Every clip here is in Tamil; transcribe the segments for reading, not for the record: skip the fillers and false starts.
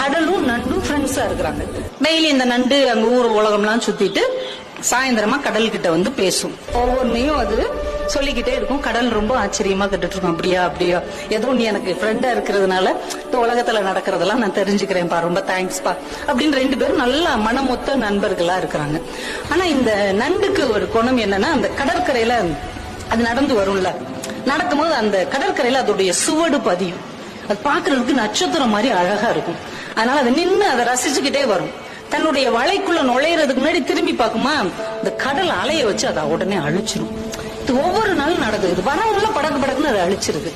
கடலும் நண்டும் ஃப்ரெண்ட்ஸா இருக்கிறாங்க. டெய்லி இந்த நண்டு அங்க ஊர் உலகம்லாம் சுத்திட்டு சாயந்தரமா கடல் கிட்ட வந்து பேசும். ஒவ்வொன்னையும் அது சொல்லிக்கிட்டே இருக்கும். கடல் ரொம்ப ஆச்சரியமா கேட்டுட்டு இருக்கும். அப்படியா அப்படியா, ஏதோ நீ எனக்கு ஃப்ரெண்டா இருக்கிறதுனால இந்த உலகத்துல நடக்கிறதெல்லாம் நான் தெரிஞ்சுக்கிறேன்ப்பா, ரொம்ப தேங்க்ஸ்பா அப்படின்னு 2 பேரும் நல்ல மனமொத்த நண்பர்களா இருக்கிறாங்க. ஆனா இந்த நண்டுக்கு ஒரு குணம் என்னன்னா, அந்த கடற்கரையில அது நடந்து வரும்ல, நடக்கும்போது அந்த கடற்கரையில அதோடைய சுவடு பதியும். அது பாக்குறதுக்கு நட்சத்திரம் மாதிரி அழகா இருக்கும். அதனால அது நின்று அதை ரசிச்சுக்கிட்டே வரும். தன்னுடைய வலைக்குள்ள நுழையறதுக்கு முன்னாடி திரும்பி பார்க்குமா, இந்த கடல் அலைய வச்சு அதை உடனே அழிச்சிடும். இது ஒவ்வொரு நாளும் நடக்குது. இது வரவுள்ள படக்கு படக்குன்னு அதை அழிச்சிருது.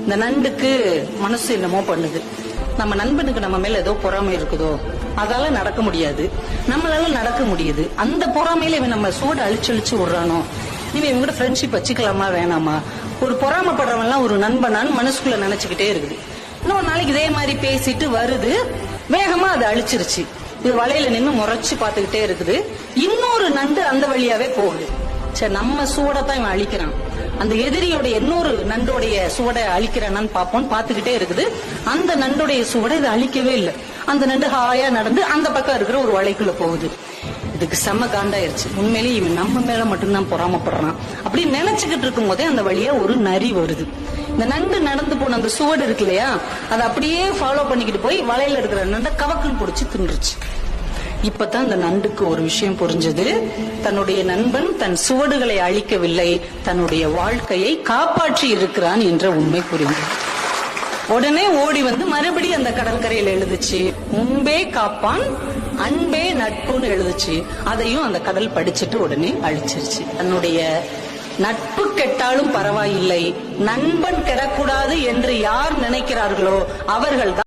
இந்த நண்டுக்கு மனசு என்னமோ பண்ணுது. நம்ம நண்பனுக்கு நம்ம மேல ஏதோ பொறாமை இருக்குதோ, அதால நடக்க முடியாது, நம்மளால நடக்க முடியுது. அந்த பொறாமையில இவன் நம்ம சூடு அழிச்சு விடுறானோ, இவன் இவங்க ஃப்ரெண்ட்ஷிப் வச்சுக்கலாமா வேணாமா, ஒரு பொறாமப்படுறவன் எல்லாம் ஒரு நண்பனான்னு மனசுக்குள்ள நினைச்சுக்கிட்டே இருக்குது. இன்னொரு நாளைக்கு இதே மாதிரி பேசிட்டு வருது, வேகமா அதை அழிச்சிருச்சு. இது வலையில நின்று முறைச்சு பாத்துக்கிட்டே இருக்குது. இன்னொரு நண்டு அந்த வழியாவே போகுது. சரி, நம்ம சூடத்தான் இவன் அழிக்கிறான், அந்த எதிரியோட இன்னொரு நண்டோடைய சுவடை அழிக்கிறான்னு பாப்போம். பாத்துக்கிட்டே இருக்குது. அந்த நண்டோடைய சுவடை இதை அழிக்கவே இல்லை. அந்த நண்டு ஹாயா நடந்து அந்த பக்கம் இருக்கிற ஒரு வலைக்குள்ள போகுது. இதுக்கு செம்ம காண்டாயிருச்சு. உண்மையிலேயே இவன் நம்ம மேல மட்டும்தான் பொறாமப்படுறான் அப்படின்னு நினைச்சுக்கிட்டு இருக்கும் போதே அந்த வழியா ஒரு நரி வருது. இந்த நண்டு நடந்து போன அந்த சுவடு இருக்கு இல்லையா, அதை அப்படியே ஃபாலோ பண்ணிக்கிட்டு போய் வலையில இருக்கிற நண்டை கவக்குன்னு பிடிச்சி தின்றுச்சு. இப்பதான் இந்த நண்டுக்கு ஒரு விஷயம் புரிஞ்சது. தன்னுடைய நண்பன் தன் சுவடுகளை அழிக்கவில்லை, தன்னுடைய வாழ்க்கையை காப்பாற்றி இருக்கிறான் என்ற உண்மை புரிந்தது. உடனே ஓடி வந்து மறுபடியும் அந்த கடற்கரையில் எழுதுச்சு, முன்பே காப்பான் அன்பே நட்புன்னு எழுதுச்சு. அதையும் அந்த கடல் படிச்சுட்டு உடனே அழிச்சிருச்சு. தன்னுடைய நட்பு கெட்டாலும் பரவாயில்லை, நண்பன் கெடக்கூடாது என்று யார் நினைக்கிறார்களோ அவர்கள்